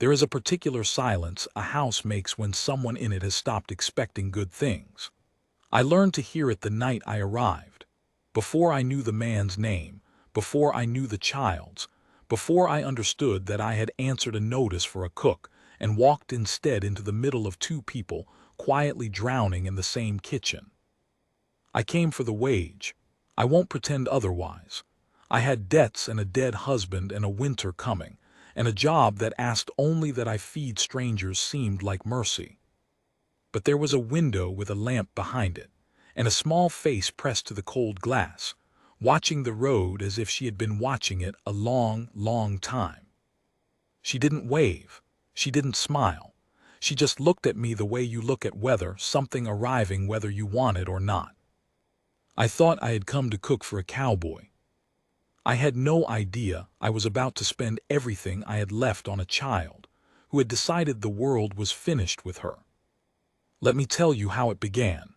There is a particular silence a house makes when someone in it has stopped expecting good things. I learned to hear it the night I arrived. Before I knew the man's name, before I knew the child's, before I understood that I had answered a notice for a cook and walked instead into the middle of two people quietly drowning in the same kitchen. I came for the wage. I won't pretend otherwise. I had debts and a dead husband and a winter coming, and a job that asked only that I feed strangers seemed like mercy. But there was a window with a lamp behind it, and a small face pressed to the cold glass, watching the road as if she had been watching it a long, long time. She didn't wave. She didn't smile. She just looked at me the way you look at weather, something arriving whether you want it or not. I thought I had come to cook for a cowboy. I had no idea I was about to spend everything I had left on a child who had decided the world was finished with her. Let me tell you how it began.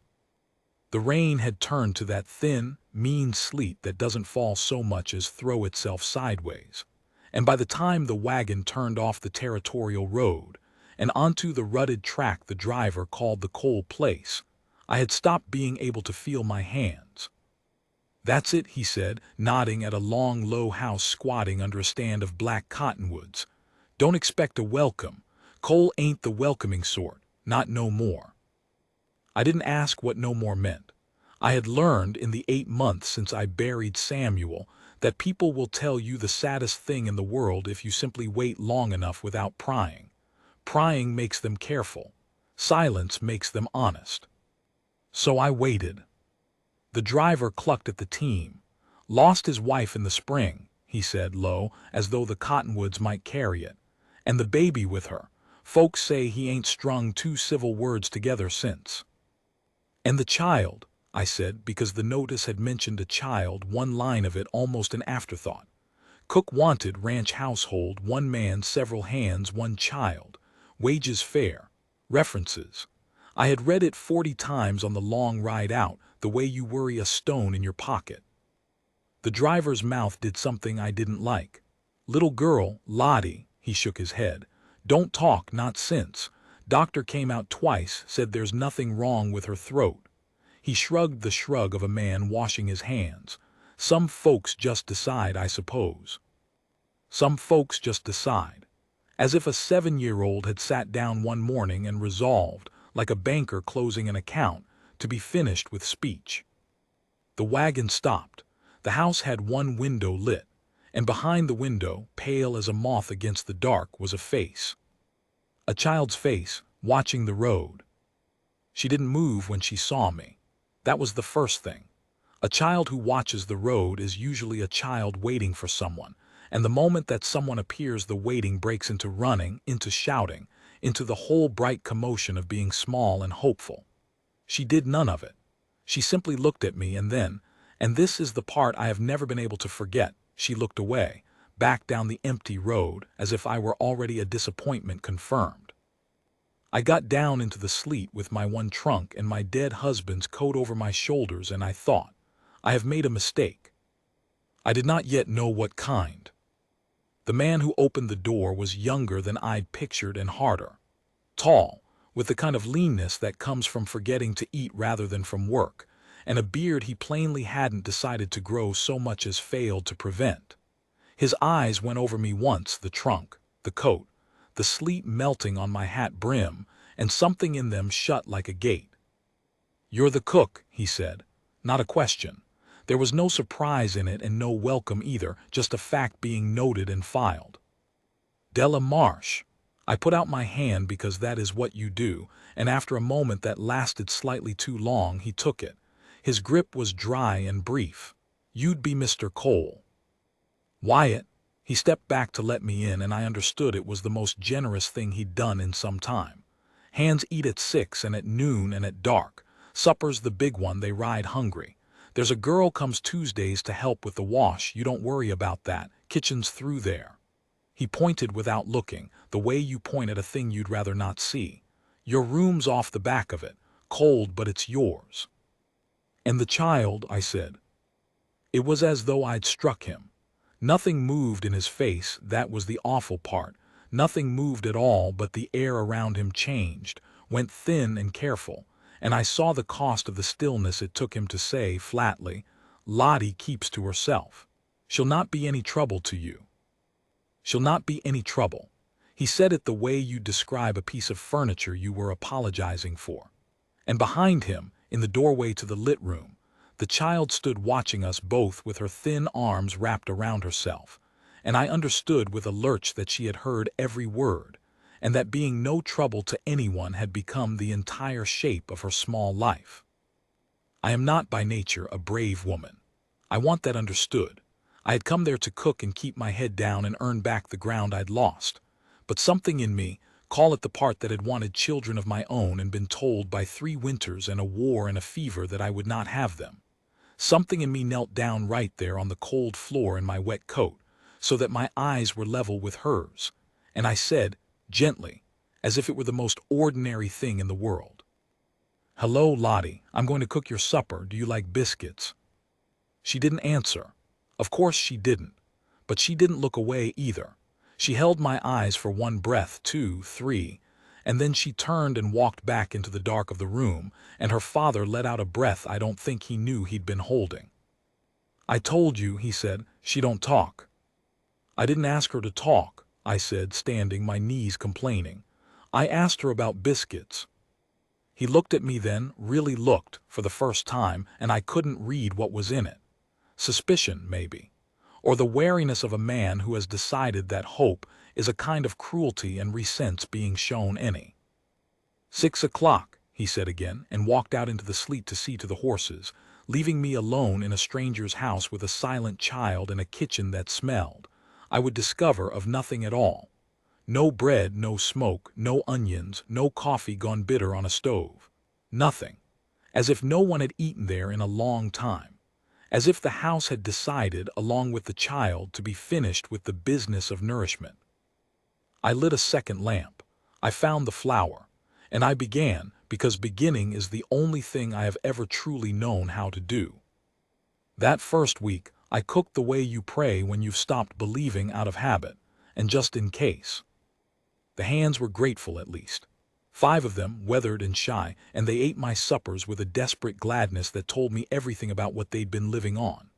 The rain had turned to that thin, mean sleet that doesn't fall so much as throw itself sideways, and by the time the wagon turned off the territorial road and onto the rutted track the driver called the coal place, I had stopped being able to feel my hands. "That's it," he said, nodding at a long, low house squatting under a stand of black cottonwoods. "Don't expect a welcome. Coal ain't the welcoming sort, not no more." I didn't ask what no more meant. I had learned in the 8 months since I buried Samuel that people will tell you the saddest thing in the world if you simply wait long enough without prying. Prying makes them careful. Silence makes them honest. So I waited. The driver clucked at the team. "Lost his wife in the spring," he said low, as though the cottonwoods might carry it. "And the baby with her. Folks say he ain't strung 2 civil words together since." "And the child," I said, because the notice had mentioned a child, one line of it almost an afterthought. "Cook wanted, ranch household, 1 man, several hands, 1 child. Wages fair. References." I had read it 40 times on the long ride out, the way you worry a stone in your pocket. The driver's mouth did something I didn't like. "Little girl, Lottie," he shook his head. "Don't talk, not since. Doctor came out twice, said there's nothing wrong with her throat." He shrugged the shrug of a man washing his hands. "Some folks just decide, I suppose." Some folks just decide. As if a 7-year-old had sat down one morning and resolved, like a banker closing an account, to be finished with speech. The wagon stopped. The house had one window lit, and behind the window, pale as a moth against the dark, was a face. A child's face, watching the road. She didn't move when she saw me. That was the first thing. A child who watches the road is usually a child waiting for someone, and the moment that someone appears, the waiting breaks into running, into shouting, into the whole bright commotion of being small and hopeful. She did none of it. She simply looked at me, and then, and this is the part I have never been able to forget, she looked away, back down the empty road, as if I were already a disappointment confirmed. I got down into the sleet with my 1 trunk and my dead husband's coat over my shoulders, and I thought, I have made a mistake. I did not yet know what kind. The man who opened the door was younger than I'd pictured and harder. Tall, with the kind of leanness that comes from forgetting to eat rather than from work, and a beard he plainly hadn't decided to grow so much as failed to prevent. His eyes went over me once, the trunk, the coat, the sleet melting on my hat brim, and something in them shut like a gate. "You're the cook," he said. Not a question. There was no surprise in it and no welcome either, just a fact being noted and filed. "Della Marsh." I put out my hand because that is what you do, and after a moment that lasted slightly too long, he took it. His grip was dry and brief. "You'd be Mr. Cole." "Wyatt." He stepped back to let me in, and I understood it was the most generous thing he'd done in some time. Hands eat at 6 and at noon and at dark. Supper's the big one, they ride hungry. There's a girl comes Tuesdays to help with the wash, you don't worry about that, kitchen's through there. He pointed without looking, the way you point at a thing you'd rather not see. "Your room's off the back of it, cold but it's yours." "And the child," I said. It was as though I'd struck him. Nothing moved in his face, that was the awful part. Nothing moved at all, but the air around him changed, went thin and careful, and I saw the cost of the stillness it took him to say flatly, "Lottie keeps to herself. She'll not be any trouble to you. She'll not be any trouble." He said it the way you describe a piece of furniture you were apologizing for. And behind him, in the doorway to the lit room, the child stood watching us both with her thin arms wrapped around herself, and I understood with a lurch that she had heard every word, and that being no trouble to anyone had become the entire shape of her small life. I am not by nature a brave woman. I want that understood. I had come there to cook and keep my head down and earn back the ground I'd lost. But something in me, call it the part that had wanted children of my own and been told by 3 winters and a war and a fever that I would not have them. Something in me knelt down right there on the cold floor in my wet coat, so that my eyes were level with hers, and I said, gently, as if it were the most ordinary thing in the world, "Hello, Lottie, I'm going to cook your supper. Do you like biscuits?" She didn't answer. Of course she didn't. But she didn't look away either. She held my eyes for 1 breath, 2, 3, and then she turned and walked back into the dark of the room, and her father let out a breath I don't think he knew he'd been holding. "I told you," he said, "she don't talk." "I didn't ask her to talk," I said, standing, my knees complaining. "I asked her about biscuits." He looked at me then, really looked, for the first time, and I couldn't read what was in it. Suspicion, maybe. Or the wariness of a man who has decided that hope is a kind of cruelty and resents being shown any. "6 o'clock," he said again, and walked out into the sleet to see to the horses, leaving me alone in a stranger's house with a silent child and a kitchen that smelled, I would discover, of nothing at all. No bread, no smoke, no onions, no coffee gone bitter on a stove. Nothing. As if no one had eaten there in a long time. As if the house had decided, along with the child, to be finished with the business of nourishment. I lit a second lamp. I found the flour. And I began, because beginning is the only thing I have ever truly known how to do. That first week, I cooked the way you pray when you've stopped believing out of habit, and just in case. The hands were grateful, at least. 5 of them, weathered and shy, and they ate my suppers with a desperate gladness that told me everything about what they'd been living on.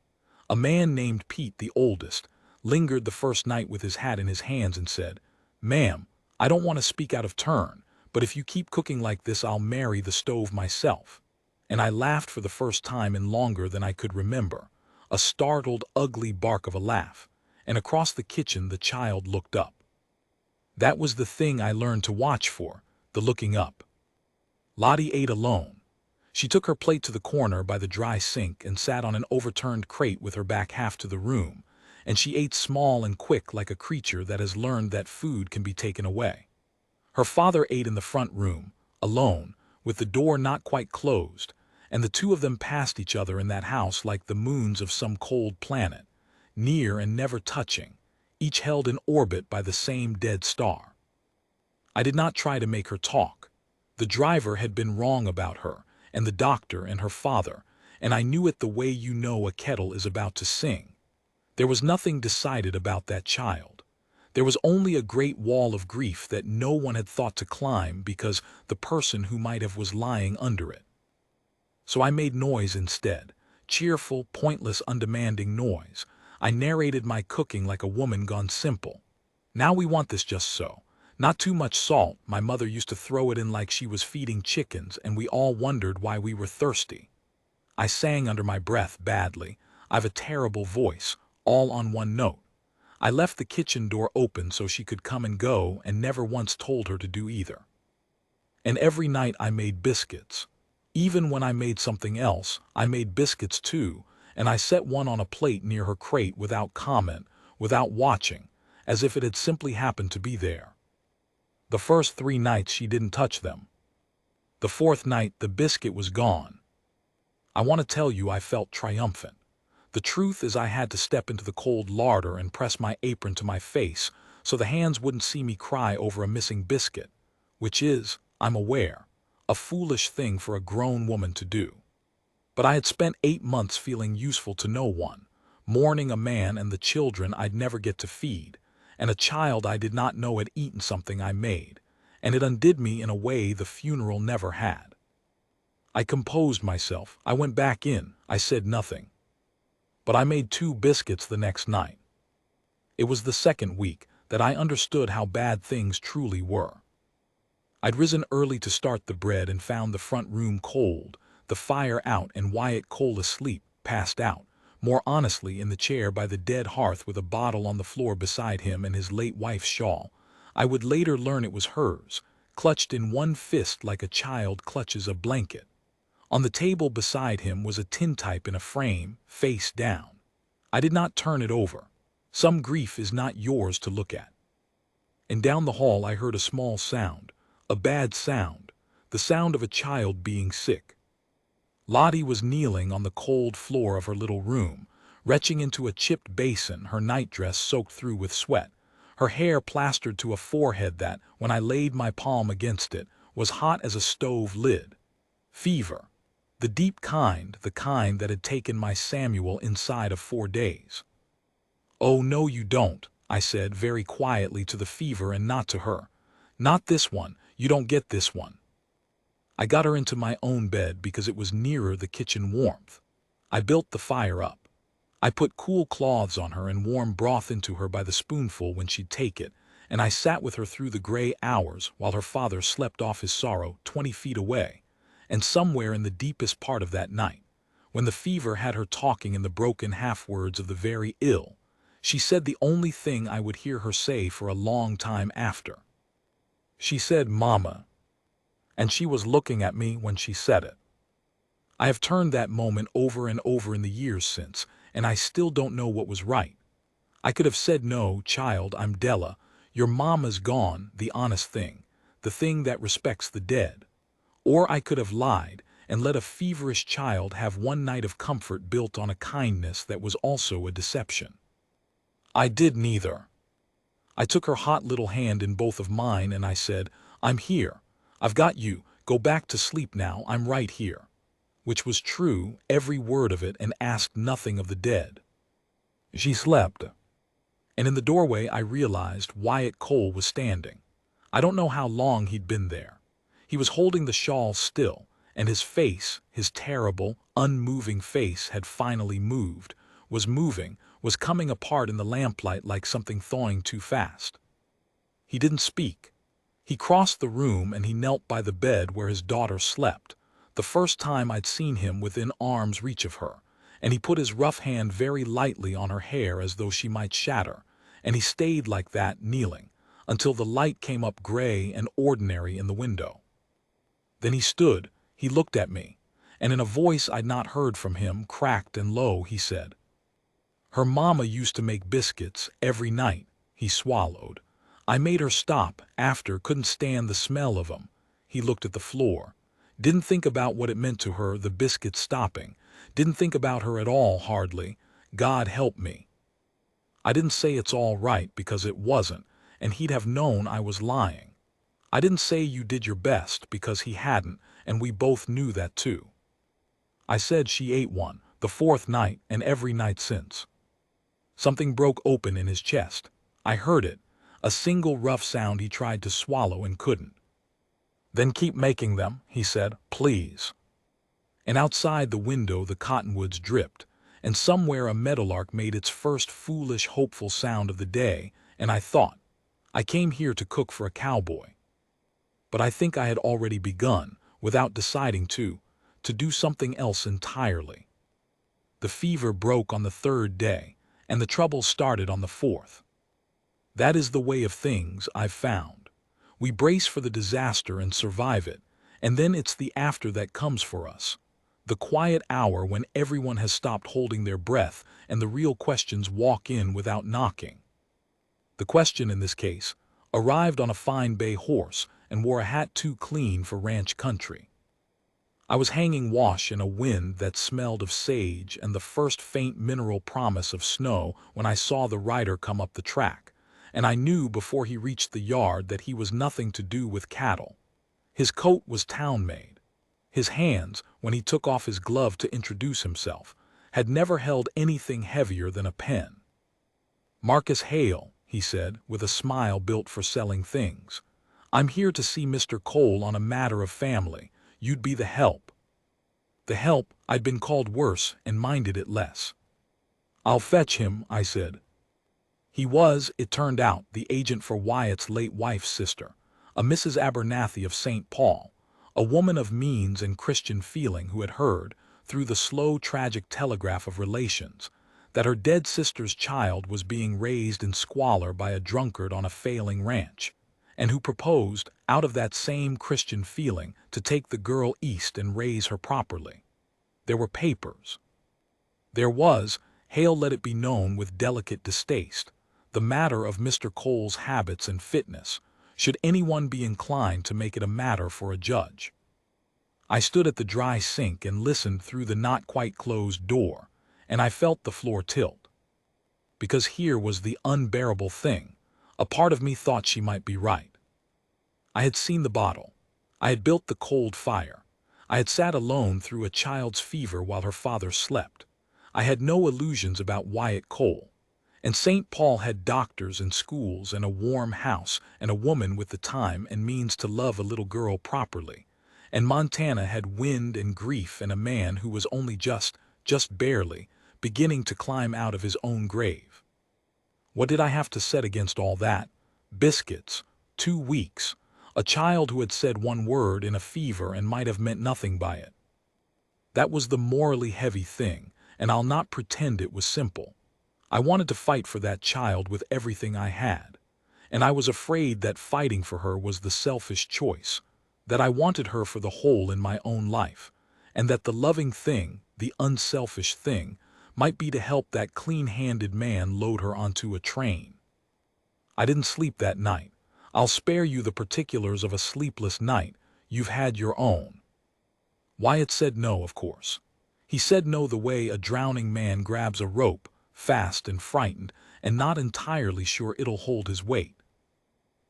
A man named Pete, the oldest, lingered the first night with his hat in his hands and said, "Ma'am, I don't want to speak out of turn, but if you keep cooking like this, I'll marry the stove myself." And I laughed for the first time in longer than I could remember, a startled, ugly bark of a laugh, and across the kitchen the child looked up. That was the thing I learned to watch for, the looking up. Lottie ate alone. She took her plate to the corner by the dry sink and sat on an overturned crate with her back half to the room, and she ate small and quick like a creature that has learned that food can be taken away. Her father ate in the front room, alone, with the door not quite closed, and the 2 of them passed each other in that house like the moons of some cold planet, near and never touching, each held in orbit by the same dead star. I did not try to make her talk. The driver had been wrong about her, and the doctor and her father, and I knew it the way you know a kettle is about to sing. There was nothing decided about that child. There was only a great wall of grief that no one had thought to climb because the person who might have was lying under it. So I made noise instead, cheerful, pointless, undemanding noise. I narrated my cooking like a woman gone simple. "Now we want this just so. Not too much salt. My mother used to throw it in like she was feeding chickens, and we all wondered why we were thirsty." I sang under my breath badly. I've a terrible voice, all on one note. I left the kitchen door open so she could come and go, and never once told her to do either. And every night I made biscuits. Even when I made something else, I made biscuits too, and I set one on a plate near her crate without comment, without watching, as if it had simply happened to be there. The first 3 nights she didn't touch them. The 4th night the biscuit was gone. I want to tell you I felt triumphant. The truth is I had to step into the cold larder and press my apron to my face so the hands wouldn't see me cry over a missing biscuit, which is, I'm aware, a foolish thing for a grown woman to do. But I had spent 8 months feeling useful to no one, mourning a man and the children I'd never get to feed, and a child I did not know had eaten something I made, and it undid me in a way the funeral never had. I composed myself. I went back in. I said nothing. But I made 2 biscuits the next night. It was the second week that I understood how bad things truly were. I'd risen early to start the bread and found the front room cold, the fire out, and Wyatt Cole asleep, passed out, more honestly in the chair by the dead hearth with a bottle on the floor beside him and his late wife's shawl. I would later learn it was hers, clutched in one fist like a child clutches a blanket. On the table beside him was a tintype in a frame, face down. I did not turn it over. Some grief is not yours to look at. And down the hall I heard a small sound, a bad sound, the sound of a child being sick. Lottie was kneeling on the cold floor of her little room, retching into a chipped basin, her nightdress soaked through with sweat, her hair plastered to a forehead that, when I laid my palm against it, was hot as a stove lid. Fever. The deep kind, the kind that had taken my Samuel inside of 4 days. "Oh, no you don't," I said very quietly to the fever and not to her. "Not this one, you don't get this one." I got her into my own bed because it was nearer the kitchen warmth. I built the fire up. I put cool cloths on her and warm broth into her by the spoonful when she'd take it, and I sat with her through the gray hours while her father slept off his sorrow 20 feet away. And somewhere in the deepest part of that night, when the fever had her talking in the broken half-words of the very ill, she said the only thing I would hear her say for a long time after. She said, "Mama." And she was looking at me when she said it. I have turned that moment over and over in the years since, and I still don't know what was right. I could have said, "No, child, I'm Della. Your mama's gone," the honest thing, the thing that respects the dead. Or I could have lied and let a feverish child have one night of comfort built on a kindness that was also a deception. I did neither. I took her hot little hand in both of mine and I said, "I'm here. I've got you. Go back to sleep now. I'm right here." Which was true, every word of it, and asked nothing of the dead. She slept. And in the doorway I realized Wyatt Cole was standing. I don't know how long he'd been there. He was holding the shawl still, and his face, his terrible, unmoving face, had finally moved, was moving, was coming apart in the lamplight like something thawing too fast. He didn't speak. He crossed the room and he knelt by the bed where his daughter slept, the first time I'd seen him within arm's reach of her, and he put his rough hand very lightly on her hair as though she might shatter, and he stayed like that, kneeling, until the light came up gray and ordinary in the window. Then he stood, he looked at me, and in a voice I'd not heard from him, cracked and low, he said, "Her mama used to make biscuits every night." He swallowed. "I made her stop, after, couldn't stand the smell of 'em." He looked at the floor. Didn't think about what it meant to her, the biscuits stopping. Didn't think about her at all, hardly. God help me. I didn't say it's all right, because it wasn't, and he'd have known I was lying. I didn't say you did your best, because he hadn't, and we both knew that too. I said she ate one, the 4th night, and every night since. Something broke open in his chest. I heard it, a single rough sound he tried to swallow and couldn't. "Then keep making them," he said, "please." And outside the window the cottonwoods dripped, and somewhere a meadowlark made its first foolish, hopeful sound of the day, and I thought, I came here to cook for a cowboy. But I think I had already begun, without deciding to do something else entirely. The fever broke on the 3rd day, and the trouble started on the 4th. That is the way of things, I've found. We brace for the disaster and survive it, and then it's the after that comes for us. The quiet hour when everyone has stopped holding their breath and the real questions walk in without knocking. The question in this case arrived on a fine bay horse and wore a hat too clean for ranch country. I was hanging wash in a wind that smelled of sage and the first faint mineral promise of snow when I saw the rider come up the track, and I knew before he reached the yard that he was nothing to do with cattle. His coat was town-made. His hands, when he took off his glove to introduce himself, had never held anything heavier than a pen. "Marcus Hale," he said, with a smile built for selling things. "I'm here to see Mr. Cole on a matter of family. You'd be the help." The help, I'd been called worse and minded it less. "I'll fetch him," I said. He was, it turned out, the agent for Wyatt's late wife's sister, a Mrs. Abernathy of St. Paul, a woman of means and Christian feeling who had heard, through the slow, tragic telegraph of relations, that her dead sister's child was being raised in squalor by a drunkard on a failing ranch, and who proposed, out of that same Christian feeling, to take the girl east and raise her properly. There were papers. There was, Hale let it be known with delicate distaste, the matter of Mr. Cole's habits and fitness, should anyone be inclined to make it a matter for a judge. I stood at the dry sink and listened through the not quite closed door, and I felt the floor tilt. Because here was the unbearable thing. A part of me thought she might be right. I had seen the bottle. I had built the cold fire. I had sat alone through a child's fever while her father slept. I had no illusions about Wyatt Cole. And St. Paul had doctors and schools and a warm house and a woman with the time and means to love a little girl properly. And Montana had wind and grief and a man who was only just barely, beginning to climb out of his own grave. What did I have to set against all that? Biscuits, 2 weeks, a child who had said one word in a fever and might have meant nothing by it. That was the morally heavy thing, and I'll not pretend it was simple. I wanted to fight for that child with everything I had, and I was afraid that fighting for her was the selfish choice, that I wanted her for the whole in my own life, and that the loving thing, the unselfish thing, might be to help that clean-handed man load her onto a train. I didn't sleep that night. I'll spare you the particulars of a sleepless night. You've had your own. Wyatt said no, of course. He said no the way a drowning man grabs a rope, fast and frightened, and not entirely sure it'll hold his weight.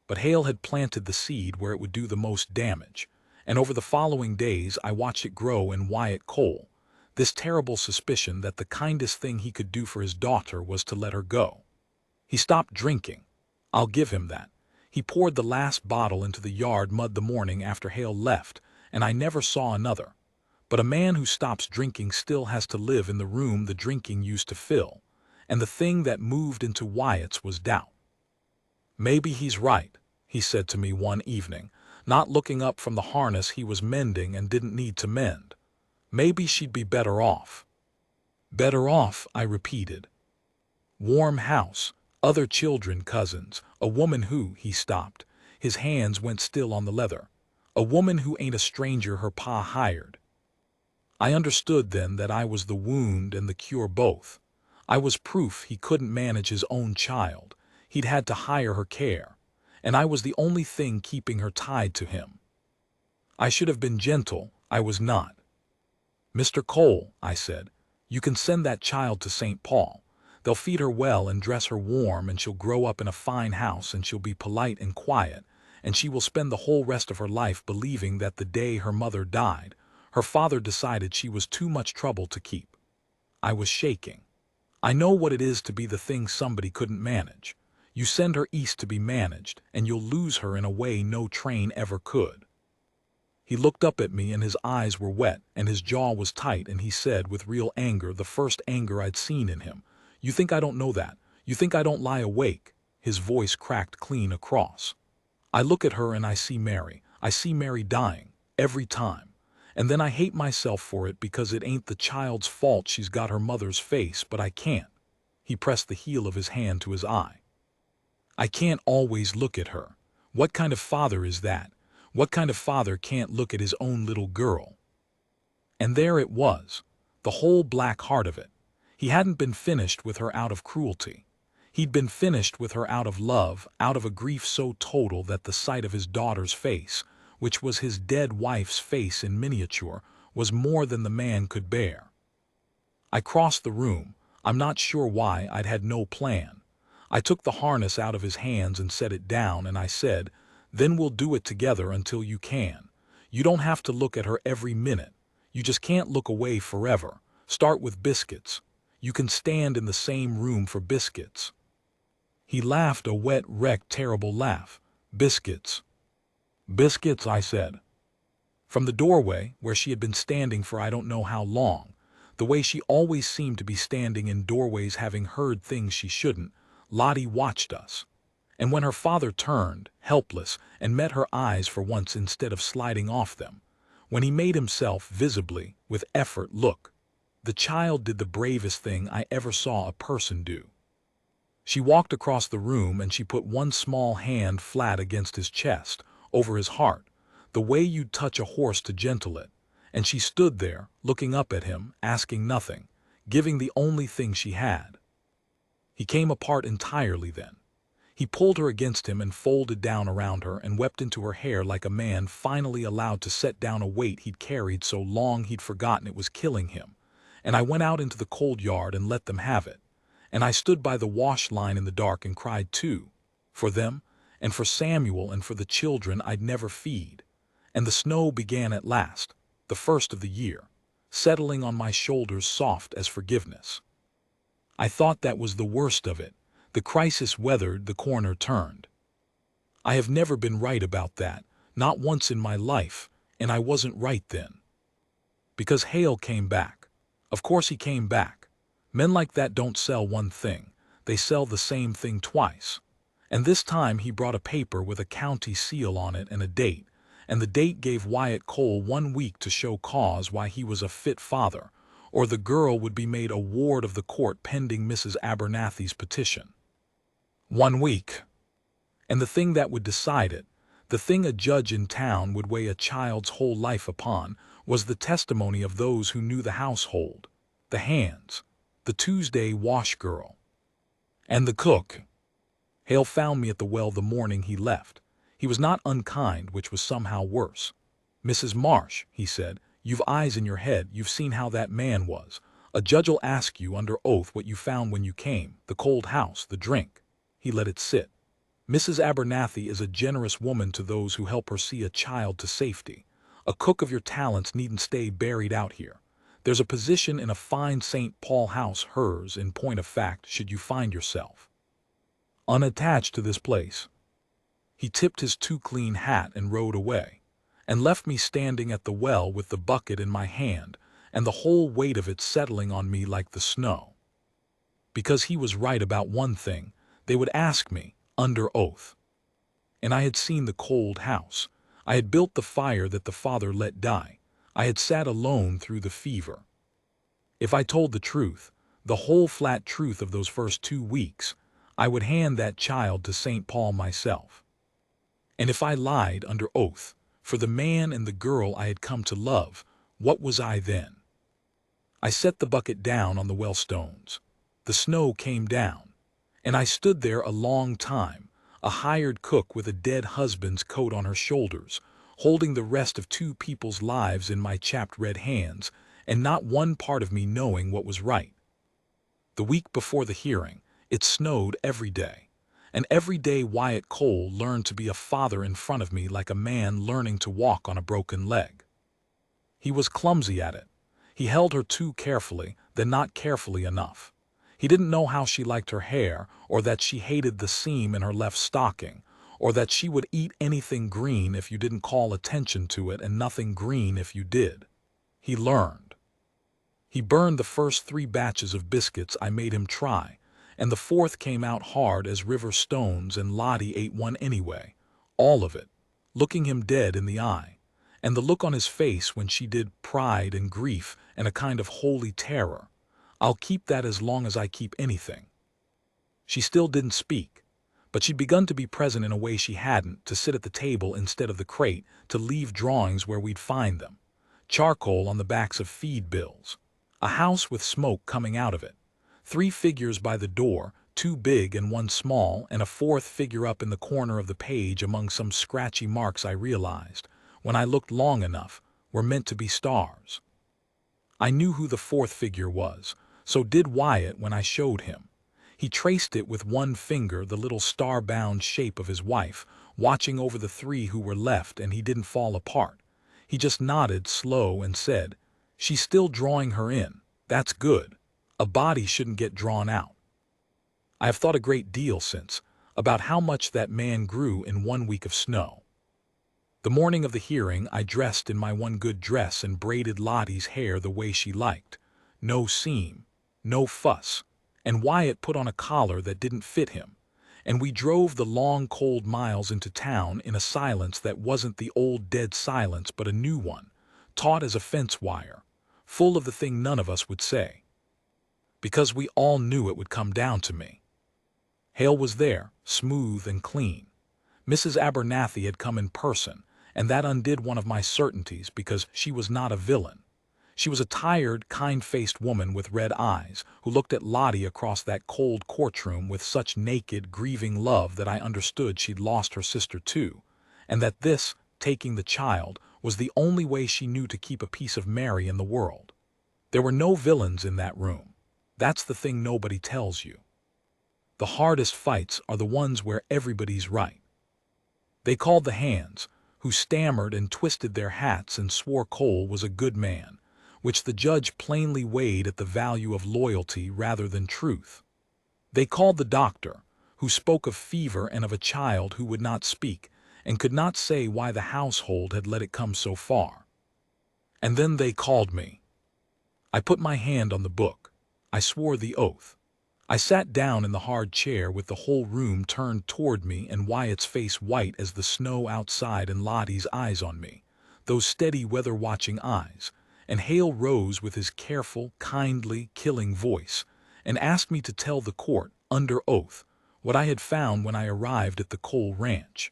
But Hale had planted the seed where it would do the most damage, and over the following days I watched it grow in Wyatt Cole, this terrible suspicion that the kindest thing he could do for his daughter was to let her go. He stopped drinking. I'll give him that. He poured the last bottle into the yard mud the morning after Hale left, and I never saw another. But a man who stops drinking still has to live in the room the drinking used to fill, and the thing that moved into Wyatt's was doubt. "Maybe he's right," he said to me one evening, not looking up from the harness he was mending and didn't need to mend. "Maybe she'd be better off." "Better off," I repeated. "Warm house, other children, cousins, a woman who," he stopped. His hands went still on the leather. "A woman who ain't a stranger her pa hired." I understood then that I was the wound and the cure both. I was proof he couldn't manage his own child. He'd had to hire her care, and I was the only thing keeping her tied to him. I should have been gentle. I was not. "Mr. Cole," I said, "you can send that child to St. Paul. They'll feed her well and dress her warm, and she'll grow up in a fine house, and she'll be polite and quiet, and she will spend the whole rest of her life believing that the day her mother died, her father decided she was too much trouble to keep." I was shaking. "I know what it is to be the thing somebody couldn't manage. You send her east to be managed, and you'll lose her in a way no train ever could." He looked up at me and his eyes were wet and his jaw was tight, and he said with real anger, the first anger I'd seen in him, "You think I don't know that? You think I don't lie awake?" His voice cracked clean across. "I look at her and I see Mary. I see Mary dying, every time. And then I hate myself for it because it ain't the child's fault she's got her mother's face, but I can't." He pressed the heel of his hand to his eye. "I can't always look at her. What kind of father is that? What kind of father can't look at his own little girl?" And there it was, the whole black heart of it. He hadn't been finished with her out of cruelty. He'd been finished with her out of love, out of a grief so total that the sight of his daughter's face, which was his dead wife's face in miniature, was more than the man could bear. I crossed the room. I'm not sure why. I'd had no plan. I took the harness out of his hands and set it down, and I said, "Then we'll do it together until you can. You don't have to look at her every minute. You just can't look away forever. Start with biscuits. You can stand in the same room for biscuits." He laughed a wet, wrecked, terrible laugh. Biscuits. Biscuits, I said. From the doorway, where she had been standing for I don't know how long, the way she always seemed to be standing in doorways having heard things she shouldn't, Lottie watched us. And when her father turned, helpless, and met her eyes for once instead of sliding off them, when he made himself, visibly, with effort, look, the child did the bravest thing I ever saw a person do. She walked across the room and she put one small hand flat against his chest, over his heart, the way you'd touch a horse to gentle it, and she stood there, looking up at him, asking nothing, giving the only thing she had. He came apart entirely then. He pulled her against him and folded down around her and wept into her hair like a man finally allowed to set down a weight he'd carried so long he'd forgotten it was killing him. And I went out into the cold yard and let them have it. And I stood by the wash line in the dark and cried too, for them, and for Samuel and for the children I'd never feed. And the snow began at last, the first of the year, settling on my shoulders soft as forgiveness. I thought that was the worst of it. The crisis weathered, the corner turned. I have never been right about that, not once in my life, and I wasn't right then. Because Hale came back. Of course he came back. Men like that don't sell one thing, they sell the same thing twice. And this time he brought a paper with a county seal on it and a date, and the date gave Wyatt Cole 1 week to show cause why he was a fit father, or the girl would be made a ward of the court pending Mrs. Abernathy's petition. 1 week. And the thing that would decide it, the thing a judge in town would weigh a child's whole life upon, was the testimony of those who knew the household, the hands, the Tuesday wash girl, and the cook. Hale found me at the well the morning he left. He was not unkind, which was somehow worse. "Mrs. Marsh," he said, "you've eyes in your head, you've seen how that man was. A judge'll ask you under oath what you found when you came, the cold house, the drink." He let it sit. "Mrs. Abernathy is a generous woman to those who help her see a child to safety. A cook of your talents needn't stay buried out here. There's a position in a fine St. Paul house, hers, in point of fact, should you find yourself unattached to this place." He tipped his too-clean hat and rode away, and left me standing at the well with the bucket in my hand, and the whole weight of it settling on me like the snow. Because he was right about one thing, they would ask me, under oath. And I had seen the cold house. I had built the fire that the father let die. I had sat alone through the fever. If I told the truth, the whole flat truth of those first 2 weeks, I would hand that child to St. Paul myself. And if I lied under oath, for the man and the girl I had come to love, what was I then? I set the bucket down on the well stones. The snow came down, and I stood there a long time, a hired cook with a dead husband's coat on her shoulders, holding the rest of 2 people's lives in my chapped red hands, and not one part of me knowing what was right. The week before the hearing, it snowed every day, and every day Wyatt Cole learned to be a father in front of me like a man learning to walk on a broken leg. He was clumsy at it. He held her too carefully, then not carefully enough. He didn't know how she liked her hair, or that she hated the seam in her left stocking, or that she would eat anything green if you didn't call attention to it and nothing green if you did. He learned. He burned the first 3 batches of biscuits I made him try, and the 4th came out hard as river stones, and Lottie ate one anyway, all of it, looking him dead in the eye, and the look on his face when she did, pride and grief and a kind of holy terror. I'll keep that as long as I keep anything. She still didn't speak, but she'd begun to be present in a way she hadn't, to sit at the table instead of the crate, to leave drawings where we'd find them, charcoal on the backs of feed bills, a house with smoke coming out of it, 3 figures by the door, 2 big and 1 small, and a 4th figure up in the corner of the page among some scratchy marks I realized, when I looked long enough, were meant to be stars. I knew who the 4th figure was, so did Wyatt when I showed him. He traced it with 1 finger, the little star-bound shape of his wife, watching over the 3 who were left, and he didn't fall apart. He just nodded slow and said, "She's still drawing her in. That's good. A body shouldn't get drawn out." I have thought a great deal since, about how much that man grew in 1 week of snow. The morning of the hearing, I dressed in my one good dress and braided Lottie's hair the way she liked. No seam, no fuss, and Wyatt put on a collar that didn't fit him, and we drove the long cold miles into town in a silence that wasn't the old dead silence but a new one, taut as a fence wire, full of the thing none of us would say. Because we all knew it would come down to me. Hale was there, smooth and clean. Mrs. Abernathy had come in person, and that undid one of my certainties because she was not a villain. She was a tired, kind-faced woman with red eyes who looked at Lottie across that cold courtroom with such naked, grieving love that I understood she'd lost her sister too, and that this, taking the child, was the only way she knew to keep a piece of Mary in the world. There were no villains in that room. That's the thing nobody tells you. The hardest fights are the ones where everybody's right. They called the hands, who stammered and twisted their hats and swore Cole was a good man, which the judge plainly weighed at the value of loyalty rather than truth. They called the doctor, who spoke of fever and of a child who would not speak and could not say why the household had let it come so far. And then they called me. I put my hand on the book. I swore the oath. I sat down in the hard chair with the whole room turned toward me and Wyatt's face white as the snow outside and Lottie's eyes on me, those steady weather-watching eyes, and Hale rose with his careful, kindly, killing voice and asked me to tell the court, under oath, what I had found when I arrived at the Cole ranch.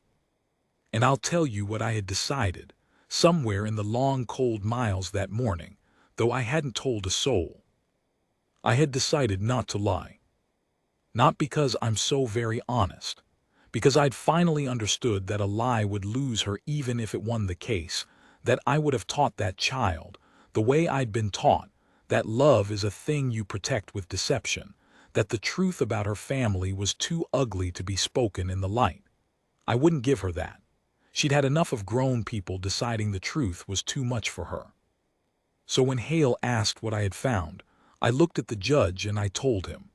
And I'll tell you what I had decided, somewhere in the long cold miles that morning, though I hadn't told a soul. I had decided not to lie. Not because I'm so very honest, because I'd finally understood that a lie would lose her even if it won the case, that I would have taught that child, the way I'd been taught, that love is a thing you protect with deception, that the truth about her family was too ugly to be spoken in the light. I wouldn't give her that. She'd had enough of grown people deciding the truth was too much for her. So when Hale asked what I had found, I looked at the judge and I told him.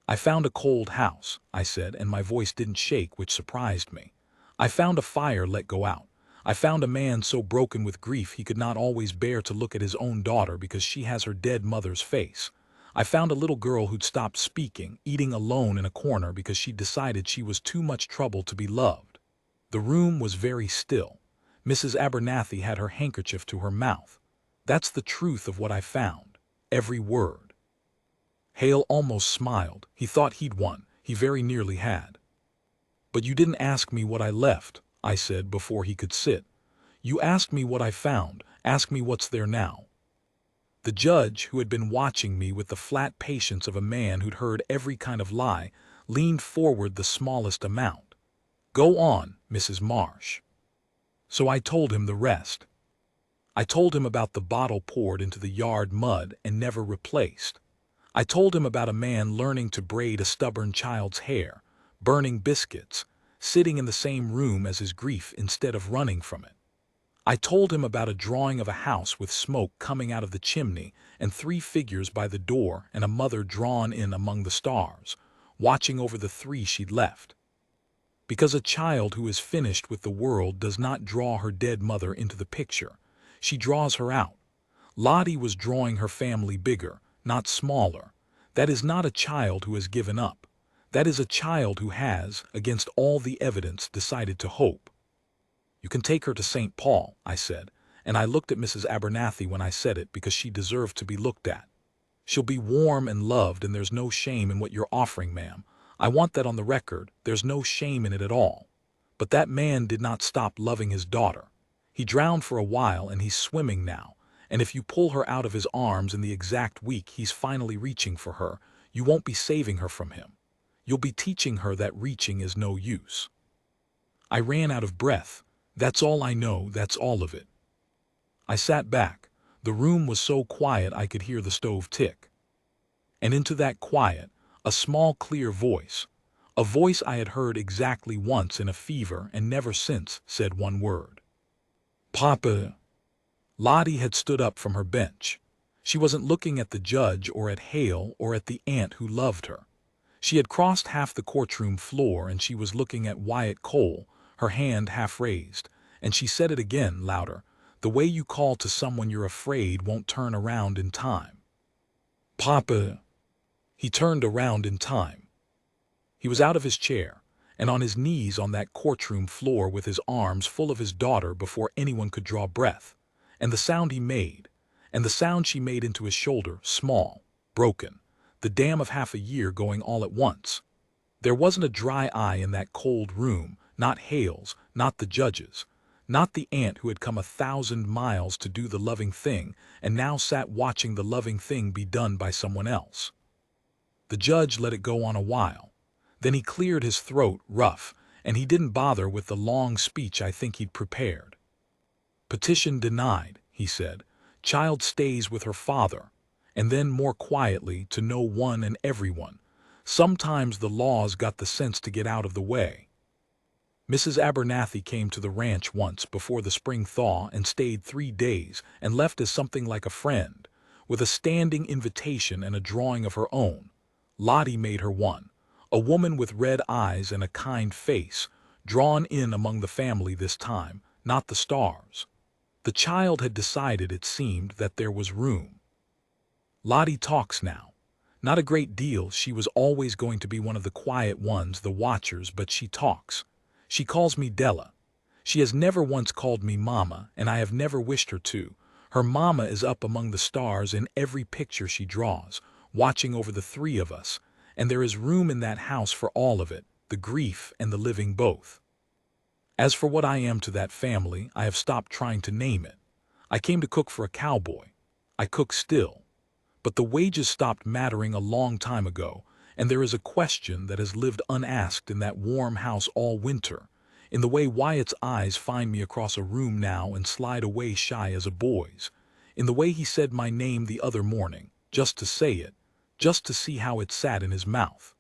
I found a cold house, I said, and my voice didn't shake, which surprised me. I found a fire let go out. I found a man so broken with grief he could not always bear to look at his own daughter because she has her dead mother's face. I found a little girl who'd stopped speaking, eating alone in a corner because she decided she was too much trouble to be loved. The room was very still. Mrs. Abernathy had her handkerchief to her mouth. That's the truth of what I found. Every word. Hale almost smiled. He thought he'd won. He very nearly had. But you didn't ask me what I left, I said before he could sit. You asked me what I found. Ask me what's there now. The judge, who had been watching me with the flat patience of a man who'd heard every kind of lie, leaned forward the smallest amount. Go on, Mrs. Marsh. So I told him the rest. I told him about the bottle poured into the yard mud and never replaced. I told him about a man learning to braid a stubborn child's hair, burning biscuits, sitting in the same room as his grief instead of running from it. I told him about a drawing of a house with smoke coming out of the chimney and 3 figures by the door and a mother drawn in among the stars, watching over the 3 she'd left. Because a child who is finished with the world does not draw her dead mother into the picture. She draws her out. Lottie was drawing her family bigger, not smaller. That is not a child who has given up. That is a child who has, against all the evidence, decided to hope. You can take her to St. Paul, I said, and I looked at Mrs. Abernathy when I said it because she deserved to be looked at. She'll be warm and loved and there's no shame in what you're offering, ma'am. I want that on the record. There's no shame in it at all. But that man did not stop loving his daughter. He drowned for a while and he's swimming now. And if you pull her out of his arms in the exact week he's finally reaching for her, you won't be saving her from him. You'll be teaching her that reaching is no use. I ran out of breath. That's all I know, that's all of it. I sat back. The room was so quiet I could hear the stove tick. And into that quiet, a small clear voice, a voice I had heard exactly once in a fever and never since, said one word. Papa. Lottie had stood up from her bench. She wasn't looking at the judge or at Hale or at the aunt who loved her. She had crossed half the courtroom floor and she was looking at Wyatt Cole, her hand half raised, and she said it again, louder. The way you call to someone you're afraid won't turn around in time. Papa. He turned around in time. He was out of his chair and on his knees on that courtroom floor with his arms full of his daughter before anyone could draw breath. And the sound he made, and the sound she made into his shoulder, small, broken, the dam of half a year going all at once. There wasn't a dry eye in that cold room, not Hale's, not the judge's, not the aunt who had come 1,000 miles to do the loving thing and now sat watching the loving thing be done by someone else. The judge let it go on a while. Then he cleared his throat, rough, and he didn't bother with the long speech I think he'd prepared. Petition denied, he said. Child stays with her father. And then more quietly to no one and everyone. Sometimes the law's got the sense to get out of the way. Mrs. Abernathy came to the ranch once before the spring thaw and stayed 3 days and left as something like a friend, with a standing invitation and a drawing of her own. Lottie made her one, a woman with red eyes and a kind face, drawn in among the family this time, not the stars. The child had decided, it seemed, that there was room. Lottie talks now. Not a great deal, she was always going to be one of the quiet ones, the watchers, but she talks. She calls me Della. She has never once called me Mama, and I have never wished her to. Her Mama is up among the stars in every picture she draws, watching over the 3 of us, and there is room in that house for all of it, the grief and the living both. As for what I am to that family, I have stopped trying to name it. I came to cook for a cowboy. I cook still. But the wages stopped mattering a long time ago, and there is a question that has lived unasked in that warm house all winter, in the way Wyatt's eyes find me across a room now and slide away shy as a boy's, in the way he said my name the other morning, just to say it, just to see how it sat in his mouth.